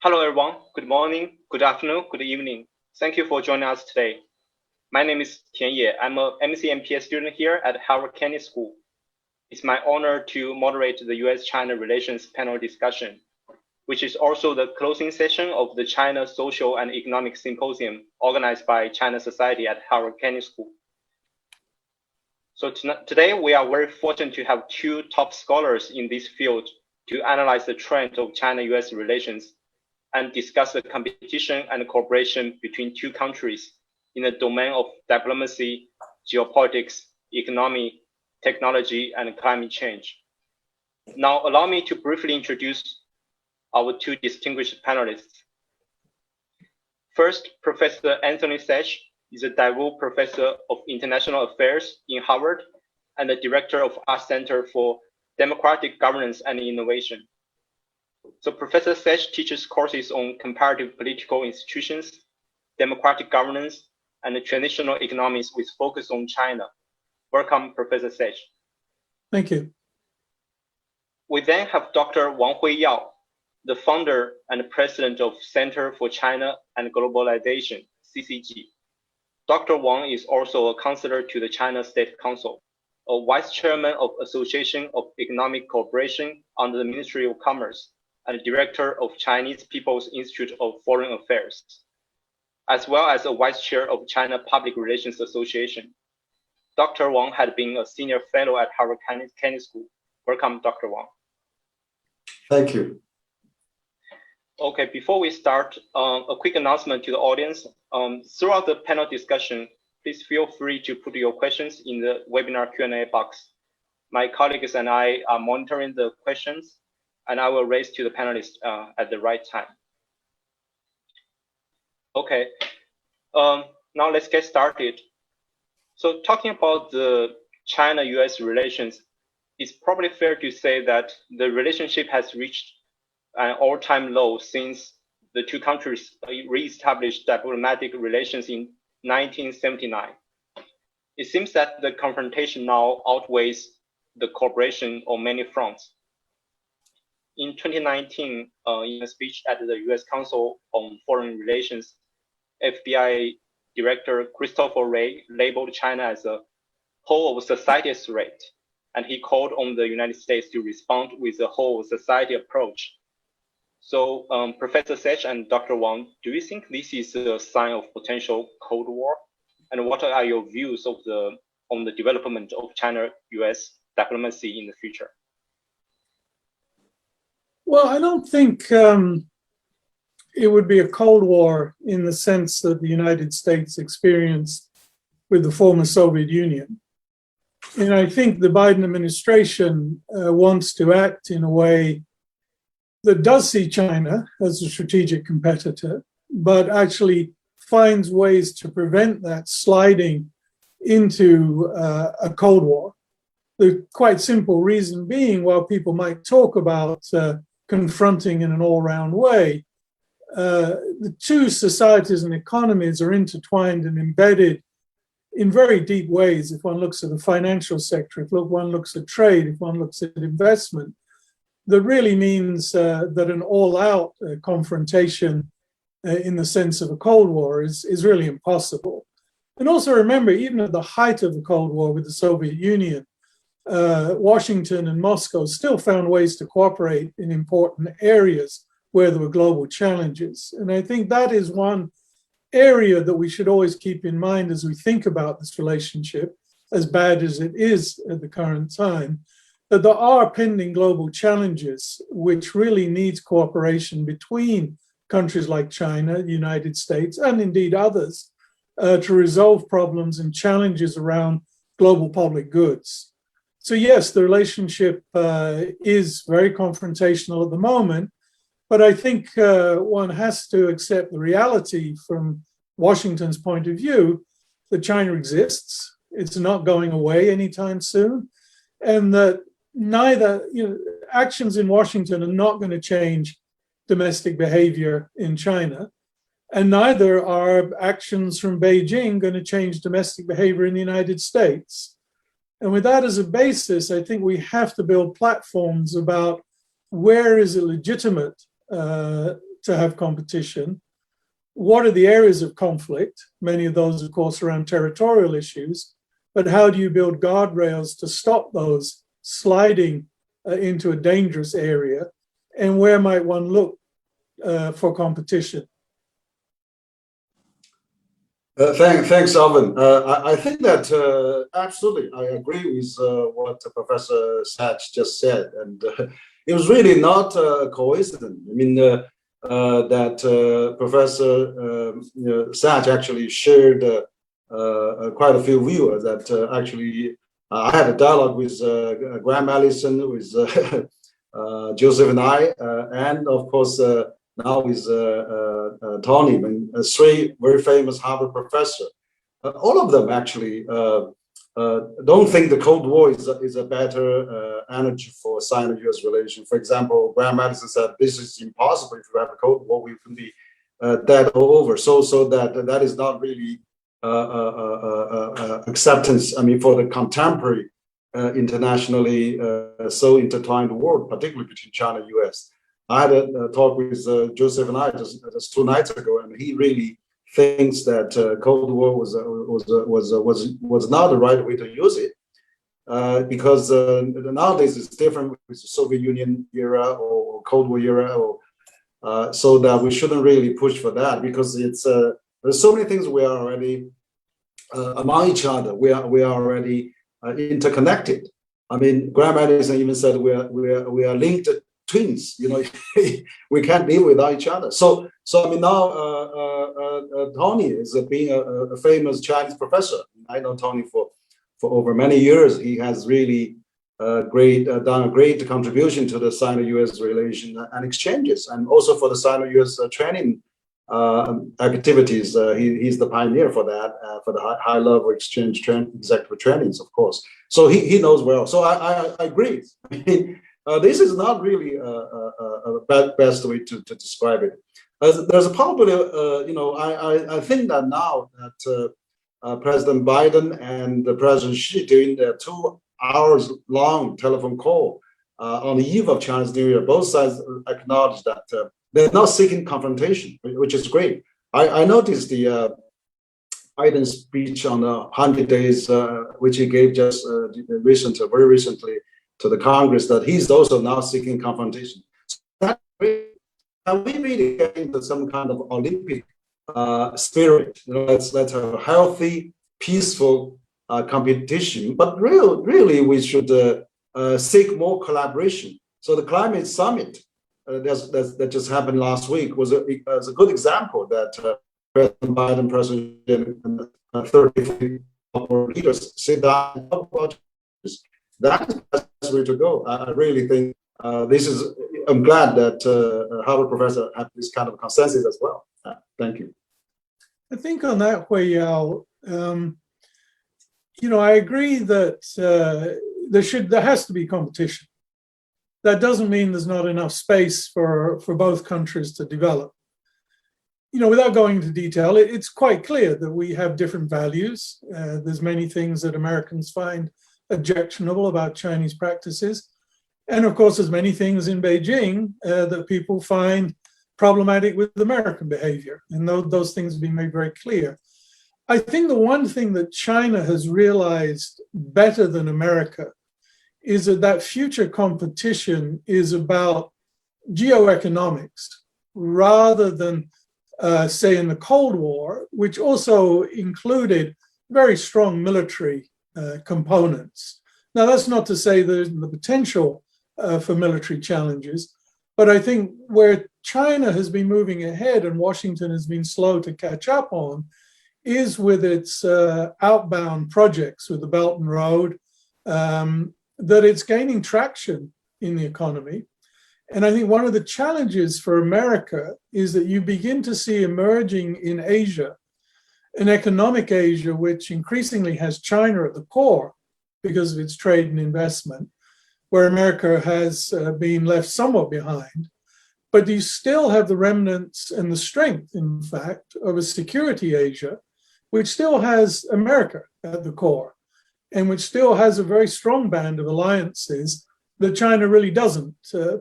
Hello, everyone. Good morning, good afternoon, good evening. Thank you for joining us today. My name is Tian Ye. I'm a MCMPS student here at Harvard Kennedy School. It's my honor to moderate the US-China Relations panel discussion, which is also the closing session of the China Social and Economic Symposium organized by China Society at Harvard Kennedy School. So today we are very fortunate to have two top scholars in this field to analyze the trend of China-US relations and discuss the competition and cooperation between two countries in the domain of diplomacy, geopolitics, economy, technology, and climate change. Now, allow me to briefly introduce our two distinguished panelists. First, Professor Anthony Saich is a DeVoe Professor of International Affairs in Harvard and the Director of Art Center for Democratic Governance and Innovation. So Professor Saich teaches courses on comparative political institutions, democratic governance, and transitional economies with focus on China. Welcome, Professor Saich. Thank you. We then have Dr. Wang Huiyao, the founder and president of Center for China and Globalization, CCG. Dr. Wang is also a counselor to the China State Council, a vice chairman of Association of Economic Cooperation under the Ministry of Commerce, and director of Chinese People's Institute of Foreign Affairs, as well as a vice chair of China Public Relations Association. Dr. Wang had been a senior fellow at Harvard Kennedy School. Welcome, Dr. Wang. Thank you. Okay, before we start, a quick announcement to the audience. Throughout the panel discussion, please feel free to put your questions in the webinar Q&A box. My colleagues and I are monitoring the questions, and I will raise to the panelists at the right time. Okay, now let's get started. So talking about the China-US relations, it's probably fair to say that the relationship has reached an all-time low since the two countries re-established diplomatic relations in 1979. It seems that the confrontation now outweighs the cooperation on many fronts. In 2019, in a speech at the US Council on Foreign Relations, FBI Director Christopher Wray labeled China as a whole of society threat, and he called on the United States to respond with a whole society approach. So Professor Saich and Dr. Wang, do you think this is a sign of potential Cold War? And what are your views of on the development of China-US diplomacy in the future? Well, I don't think it would be a Cold War in the sense that the United States experienced with the former Soviet Union. And I think the Biden administration wants to act in a way that does see China as a strategic competitor, but actually finds ways to prevent that sliding into a Cold War. The quite simple reason being, while people might talk about confronting in an all-round way, the two societies and economies are intertwined and embedded in very deep ways. If one looks at the financial sector, if one looks at trade, if one looks at investment, that really means that an all-out confrontation in the sense of a Cold War is really impossible. And also remember, even at the height of the Cold War with the Soviet Union, Washington and Moscow still found ways to cooperate in important areas where there were global challenges. And I think that is one area that we should always keep in mind as we think about this relationship, as bad as it is at the current time, that there are pending global challenges which really needs cooperation between countries like China, the United States, and indeed others to resolve problems and challenges around global public goods. So yes, the relationship is very confrontational at the moment, but I think one has to accept the reality from Washington's point of view that China exists, it's not going away anytime soon, and that neither, actions in Washington are not going to change domestic behavior in China, and neither are actions from Beijing going to change domestic behavior in the United States. And with that as a basis, I think we have to build platforms about where is it legitimate to have competition? What are the areas of conflict? Many of those, of course, around territorial issues. But how do you build guardrails to stop those sliding into a dangerous area? And where might one look for competition? Thanks, Alvin. I think that absolutely, I agree with what Professor Saich just said, and it was really not a coincidence. I mean, that Professor Saich actually shared quite a few viewers. That actually, I had a dialogue with Graham Allison, with Joseph and I, and of course. Now with Tony, three very famous Harvard professors. All of them actually don't think the Cold War is a better energy for Sino-US relation. For example, Graham Allison said this is impossible. If you have a Cold War, we can be dead or over. So that is not really acceptance. I mean, for the contemporary internationally so intertwined world, particularly between China and US. I had a talk with Joseph and I just 2 nights ago, and he really thinks that Cold War was not the right way to use it because nowadays it's different with the Soviet Union era or Cold War era, or so that we shouldn't really push for that because it's there's so many things we are already among each other. We are already interconnected. I mean, Graham Allison even said we are linked twins, you know. We can't live without each other. So I mean now Tony is being a famous Chinese professor. I know Tony for over many years. He has really done a great contribution to the Sino-US relation and exchanges, and also for the Sino-US training activities. He's the pioneer for that, for the high level exchange executive trainings, of course. So he knows well. So I agree. I mean, this is not really a best way to describe it. There's probably, I think that now that President Biden and President Xi doing their 2 hours long telephone call on the eve of Chinese New Year, both sides acknowledge that they're not seeking confrontation, which is great. I noticed the Biden speech on the 100 days, which he gave just very recently, to the Congress, that he's also now seeking confrontation. So that we really get into some kind of Olympic spirit. You know, let's have a healthy, peaceful competition. But really, we should seek more collaboration. So the climate summit that just happened last week was a good example that President Biden, President and 30 leaders sit down and talk about this. That is the best way to go. I really think I'm glad that Harvard professor have this kind of consensus as well. Thank you. I think on that, Huiyao, I agree that there has to be competition. That doesn't mean there's not enough space for both countries to develop. Without going into detail, it's quite clear that we have different values. There's many things that Americans find objectionable about Chinese practices. And of course, there's many things in Beijing that people find problematic with American behavior. And those things have been made very clear. I think the one thing that China has realized better than America is that future competition is about geoeconomics rather than, say, in the Cold War, which also included very strong military components. Now, that's not to say there's the potential for military challenges, but I think where China has been moving ahead and Washington has been slow to catch up on is with its outbound projects with the Belt and Road, that it's gaining traction in the economy. And I think one of the challenges for America is that you begin to see emerging in Asia, an economic Asia, which increasingly has China at the core because of its trade and investment, where America has been left somewhat behind. But you still have the remnants and the strength, in fact, of a security Asia, which still has America at the core, and which still has a very strong band of alliances that China really doesn't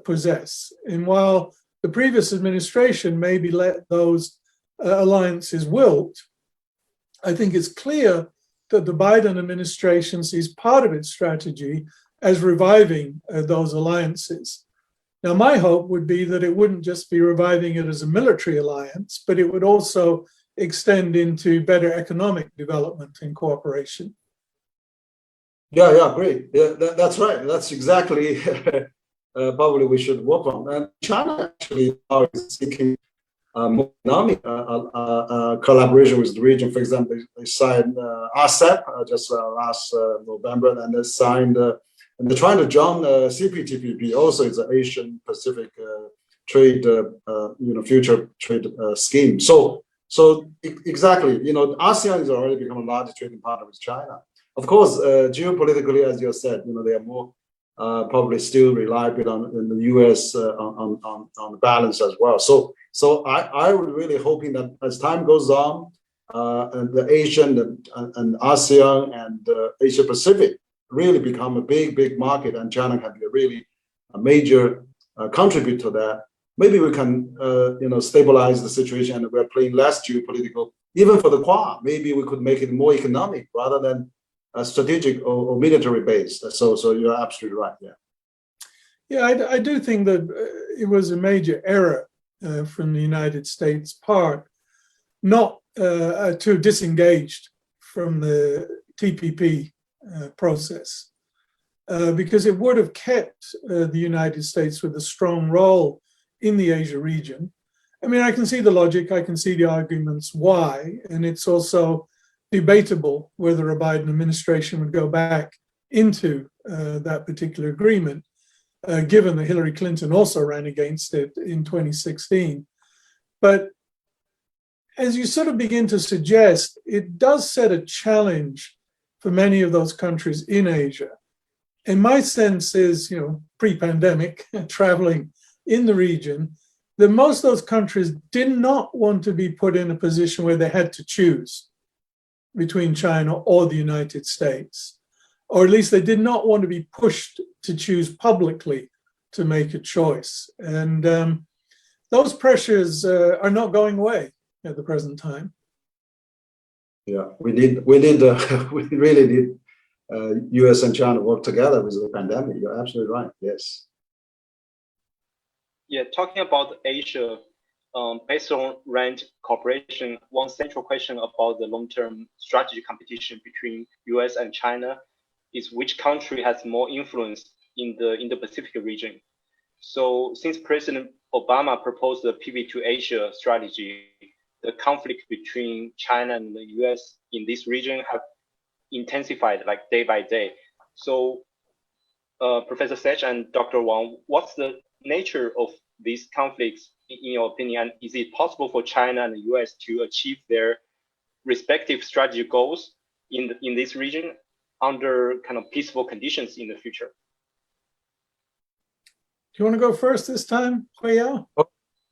possess. And while the previous administration maybe let those alliances wilt. I think it's clear that the Biden administration sees part of its strategy as reviving those alliances. Now, my hope would be that it wouldn't just be reviving it as a military alliance, but it would also extend into better economic development and cooperation. Yeah, great. Yeah, that's right. That's exactly probably we should work on. And China actually now is seeking more economic collaboration with the region. For example, they signed RCEP just last November, and they signed, and they're trying to join CPTPP. Also, it's an Asian Pacific trade, future trade scheme. So exactly, ASEAN is already become a large trading partner with China. Of course, geopolitically, as you said, they are more probably still reliable on the U.S. on the balance as well. So I was really hoping that as time goes on, and the Asian and ASEAN and Asia Pacific really become a big market, and China can be a major contributor to that. Maybe we can stabilize the situation, and we're playing less geopolitical. Even for the Quad, maybe we could make it more economic rather than strategic or military based. So you're absolutely right. Yeah, I do think that it was a major error from the United States' part not to disengaged from the TPP process, because it would have kept the United States with a strong role in the Asia region. I mean, I can see the logic, I can see the arguments why, and it's also debatable whether a Biden administration would go back into that particular agreement, given that Hillary Clinton also ran against it in 2016. But as you sort of begin to suggest, it does set a challenge for many of those countries in Asia. And my sense is, pre-pandemic, traveling in the region, that most of those countries did not want to be put in a position where they had to choose between China or the United States, or at least they did not want to be pushed to choose publicly to make a choice. And those pressures are not going away at the present time. Yeah, we really did U.S. and China work together with the pandemic. You're absolutely right. Yes. Yeah, talking about Asia, based on RAND cooperation, one central question about the long-term strategy competition between U.S. and China is which country has more influence in the Indo-Pacific region. So since President Obama proposed the Pivot to Asia strategy, the conflict between China and the U.S. in this region have intensified like day by day. So Professor Saich and Dr. Wang, what's the nature of these conflicts in your opinion? And is it possible for China and the U.S. to achieve their respective strategy goals in this region under kind of peaceful conditions in the future? Do you want to go first this time, Huiyao?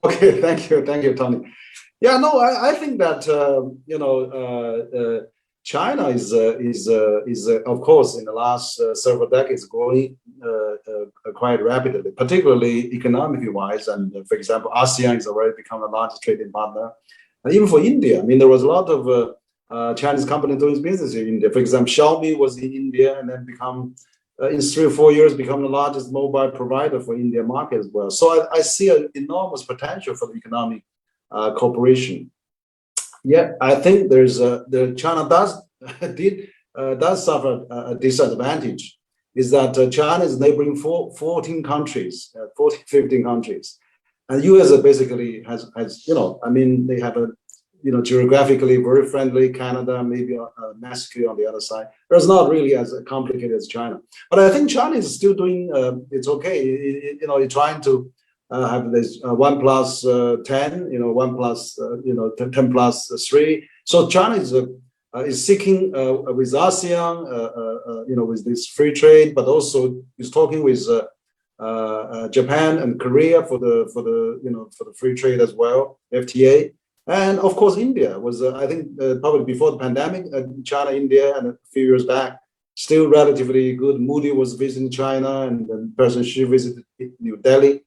Okay, thank you, Tony. Yeah, no, I think that China is of course in the last several decades growing quite rapidly, particularly economically wise. And for example, ASEAN has already become the largest trading partner. And even for India, I mean, there was a lot of Chinese companies doing business in India. For example, Xiaomi was in India and then become in 3 or 4 years become the largest mobile provider for India market as well. So I see an enormous potential for the economic cooperation. Yeah, I think China does suffer a disadvantage. Is that China is neighboring 14 countries, 15 countries, and U.S. basically has I mean, they have a geographically very friendly Canada, maybe Mexico on the other side. It's not really as complicated as China, but I think China is still doing it's okay. It's trying to have this 1 plus 10, 1 plus 10 plus 3. So China is seeking with ASEAN, with this free trade, but also is talking with Japan and Korea for the free trade as well, FTA, and of course India was I think probably before the pandemic, China, India, and a few years back, still relatively good. Modi was visiting China, and then President Xi visited New Delhi.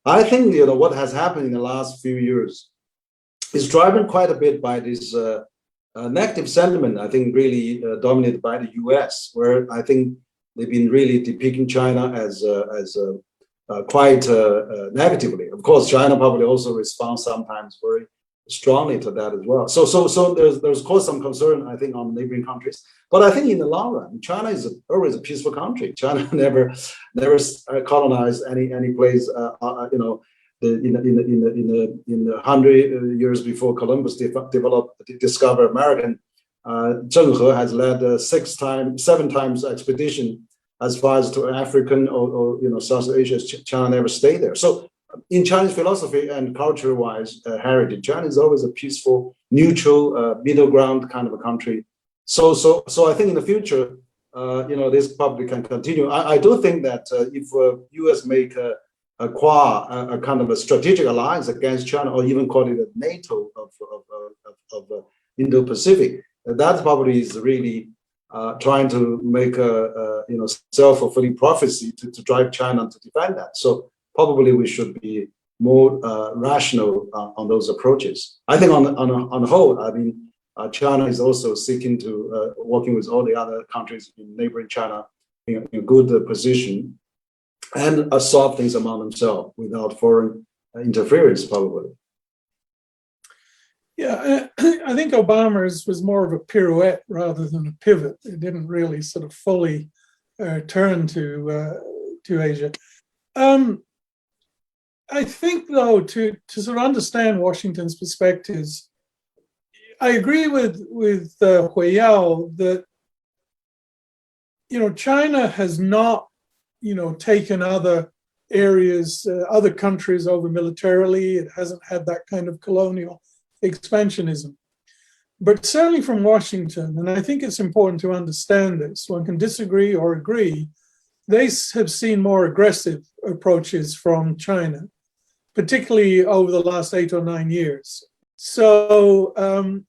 I think what has happened in the last few years is driven quite a bit by this negative sentiment. I think really dominated by the U.S., where I think they've been really depicting China as quite negatively. Of course, China probably also responds sometimes very strongly to that as well. So there's caused some concern, I think, on neighboring countries. But I think in the long run, China is always a peaceful country. China never colonized any place. In the 100 years before Columbus discovered American, Zheng He has led 7 times expedition as far as to African or South Asia. China never stayed there. So in Chinese philosophy and culture-wise heritage, China is always a peaceful, neutral, middle ground kind of a country. So I think in the future, this probably can continue. I do think that if U.S. make acquire a kind of a strategic alliance against China, or even call it a NATO of Indo-Pacific, that probably is really trying to make a self-fulfilling prophecy to drive China to defend that. So probably we should be more rational on those approaches. I think on the whole, I mean, China is also seeking to working with all the other countries in neighboring China in a good position and solve things among themselves without foreign interference, probably. Yeah, I think Obama's was more of a pirouette rather than a pivot. It didn't really sort of fully turn to Asia. I think, though, to sort of understand Washington's perspectives, I agree with Huiyao that China has not taken other areas, other countries over militarily. It hasn't had that kind of colonial expansionism. But certainly from Washington, and I think it's important to understand this, one can disagree or agree, they have seen more aggressive approaches from China, particularly over the last 8 or 9 years. So,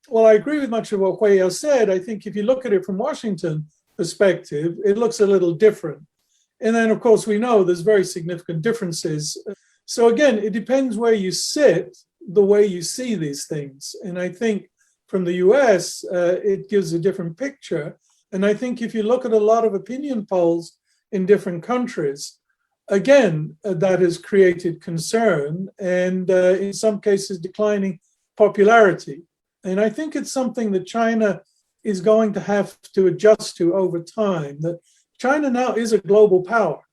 while I agree with much of what Huiyao said, I think if you look at it from Washington perspective, it looks a little different. And then, of course, we know there's very significant differences. So again, it depends where you sit, the way you see these things. And I think from the US, it gives a different picture. And I think if you look at a lot of opinion polls in different countries, again, that has created concern and in some cases declining popularity. And I think it's something that China is going to have to adjust to over time, that China now is a global power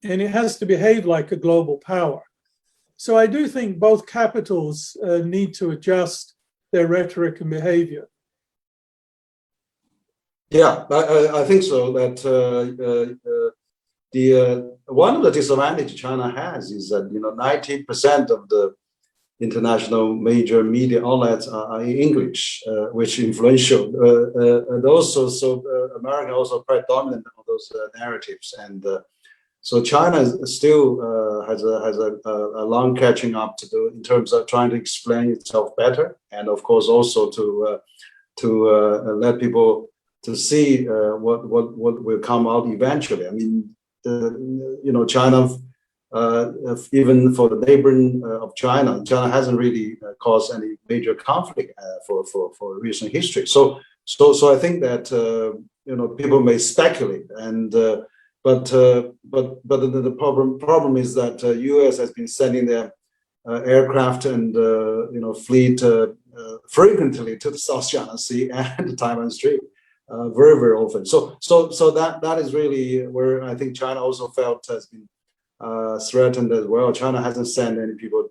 and it has to behave like a global power. So I do think both capitals need to adjust their rhetoric and behavior. Yeah, I think so. That one of the disadvantages China has is that 90% of the international major media outlets are in English, which is influential, and also America also quite dominant on those narratives, and so China still has a long catching up to do in terms of trying to explain itself better, and of course also to let people to see what will come out eventually. I mean, China. Even for the neighboring of China hasn't really caused any major conflict for recent history. So I think that people may speculate, and but the problem is that U.S. has been sending their aircraft and fleet frequently to the South China Sea and the Taiwan Strait very often. So that is really where I think China also felt has been threatened as well. China hasn't sent any people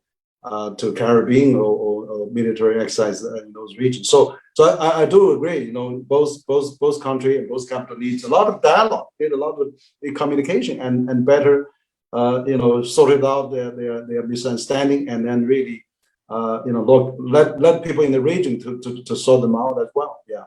to Caribbean or military exercise in those regions. So I do agree. Both country and both capital needs a lot of dialogue, need a lot of communication, and better sort it out their misunderstanding, and then really let people in the region to sort them out as well. Yeah.